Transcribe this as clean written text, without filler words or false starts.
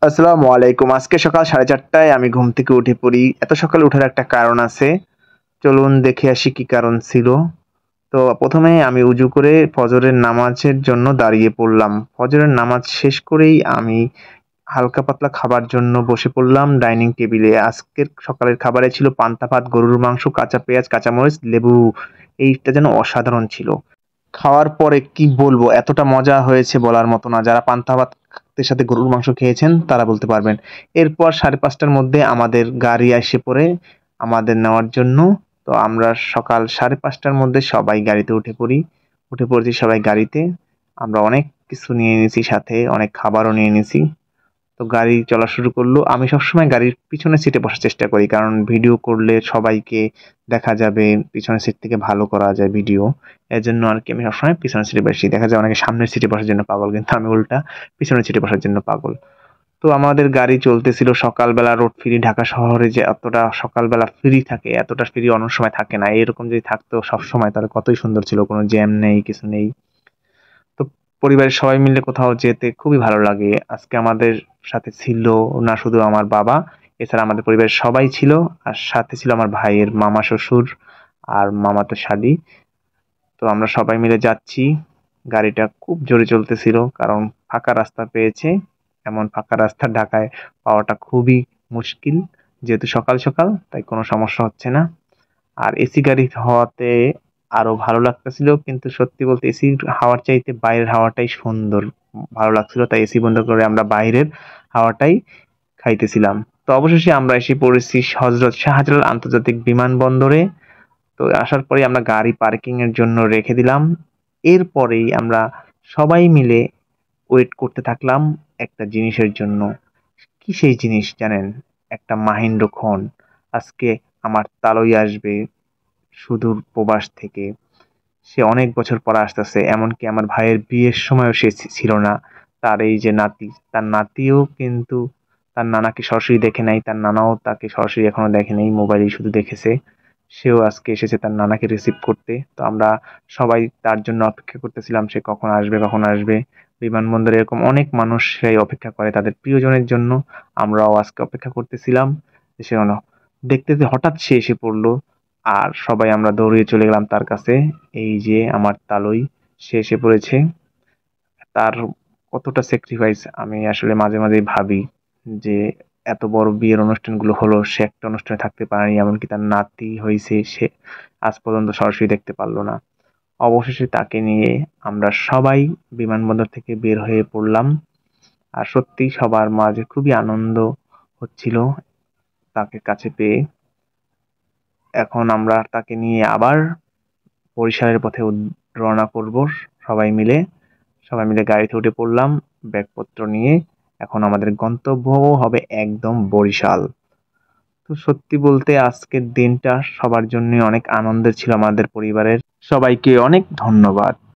আসসালামু আলাইকুম। আজকে সকাল 4:30টায় আমি ঘুম থেকে উঠে পড়ি। এত সকালে ওঠার একটা কারণ আছে। চলুন দেখে আসি কি কারণ ছিল। তো ১ম এ আমি উজু করে ফজরের নামাজের জন্য দাঁড়িয়ে পড়লাম। ফজরের নামাজ শেষ করেই আমি হালকা পাতলা খাবার জন্য বসে পড়লাম ডাইনিং টেবিলে। আজকের সকালের খাবারে ছিল পান্তা ভাত, গরুর মাংস, কাঁচা পেঁয়াজ, কাঁচামরিচ, লেবু। এইটা যেন অসাধারণ ছিল। খাওয়ার পরে কি বলবো এতটা মজা হয়েছে বলার মতো না। যারা পান্তা ভাতের সাথে গরুর মাংস খেয়েছেন তারা বলতে পারবেন। এরপর ৫:৩০টার মধ্যে আমাদের গাড়ি এসে পড়ে আমাদের নেওয়ার জন্য। তো আমরা সকাল ৫:৩০টার মধ্যে সবাই গাড়িতে উঠে পড়ি। উঠে পড়েছি সবাই গাড়িতে। আমরা অনেক কিছু নিয়ে নিয়েছি সাথে, অনেক খাবারও নিয়ে নিয়েছি। তো গাড়ি চলা শুরু করলো। আমি সবসময় গাড়ির পিছনের সিটে বসার চেষ্টা করি। কারণ ভিডিও করলে সবাইকে দেখা যাবে, পিছনের সিট থেকে ভালো করা যায় ভিডিও। এজন্য আরকি আমি সবসময় পিছনের সিটে বসি। দেখা যায় অনেকে সামনের সিটে বসার জন্য পাগল। কিন্তু আমি উল্টা পিছনের সিটে বসার জন্য পাগল। তো আমাদের গাড়ি চলতেছিল সকালবেলা রোড ফ্রি। ঢাকা শহরে যে এতটা সকালবেলা ফ্রি থাকে, এতটা ফ্রি অন্য সময় থাকে না। এরকম যদি থাকতো সবসময় তাহলে কতই সুন্দর ছিল। কোনো জ্যাম নেই, কিছু নেই। তো পরিবারের সবাই মিলে কোথাও যেতে খুবই ভালো লাগে। আজকে আমাদের সাথে ছিল না শুধু আমার বাবা, এছাড়া আমাদের পরিবারের সবাই ছিল। আর সাথে ছিল আমার ভাইয়ের মামা শ্বশুর আর মামাতো শালি। তো আমরা সবাই মিলে যাচ্ছি। গাড়িটা খুব জোরে চলতেছিল কারণ ফাঁকা রাস্তা পেয়েছে। এমন ফাঁকা রাস্তা ঢাকায় পাওয়াটা খুবই মুশকিল। যেহেতু সকাল সকাল তাই কোনো সমস্যা হচ্ছে না। আর এসি গাড়ি হওয়াতে আরো ভালো লাগতেছিল। কিন্তু সত্যি বলতে এসির হাওয়ার চাইতে বাইরের হাওয়াটাই সুন্দর, ভালো লাগছিল। তাই এসি বন্ধ করে আমরা বাইরের হাওয়াটাই খাইতেছিলাম। তো অবশেষে আমরা এসে পড়েছি হযরত শাহজালাল আন্তর্জাতিক বিমানবন্দরে। তো আসার পরেই আমরা গাড়ি পার্কিং এর জন্য রেখে দিলাম। এরপরেই আমরা সবাই মিলে ওয়েট করতে থাকলাম একটা জিনিসের জন্য। কি সেই জিনিস জানেন? একটা মাহেন্দ্র খন। আজকে আমার তালই আসবে সুদূর প্রবাস থেকে। সে অনেক বছর পর আসতেছে। এমনকি আমার ভাইয়ের বিয়ের সময়ও সে ছিল না। তার এই যে নাতি, তার নাতিও কিন্তু তার নানাকে সরাসরি দেখে নাই। তার নানাও তাকে সরাসরি এখনো দেখে নাই, মোবাইলেই শুধু দেখেছে। সেও আজকে এসেছে তার নানাকে রিসিভ করতে। তো আমরা সবাই তার জন্য অপেক্ষা করতেছিলাম সে কখন আসবে, কখন আসবে। বিমানবন্দরে এরকম অনেক মানুষরাই অপেক্ষা করে তাদের প্রিয়জনের জন্য। আমরাও আজকে অপেক্ষা করতেছিলাম যে সে দেখতে দেখতে হঠাৎ সে এসে পড়লো। আর সবাই আমরা দৌড়িয়ে চলে গেলাম তার কাছে। এই যে আমার তালই, সে এসে পড়েছে। তার কতটা স্যাক্রিফাইস আমি আসলে মাঝে মাঝেই ভাবি যে এত বড় বিয়ের অনুষ্ঠানগুলো হলো, সে একটা অনুষ্ঠানে থাকতে পারেনি। এমনকি তার নাতি হইছে, সে আজ পর্যন্ত সরাসরি দেখতে পারল না। অবশেষে তাকে নিয়ে আমরা সবাই বিমানবন্দর থেকে বের হয়ে পড়লাম। আর সত্যিই সবার মাঝে খুবই আনন্দ হচ্ছিল তাকে কাছে পেয়ে। এখন আমরা তাকে নিয়ে আবার বরিশালের পথে রওনা করব সবাই মিলে। সবাই মিলে গাড়িতে উঠে পড়লাম ব্যাগপত্র নিয়ে। এখন আমাদের গন্তব্য হবে একদম বরিশাল। তো সত্যি বলতে আজকের দিনটা সবার জন্য অনেক আনন্দের ছিল। আমাদের পরিবারের সবাইকে অনেক ধন্যবাদ।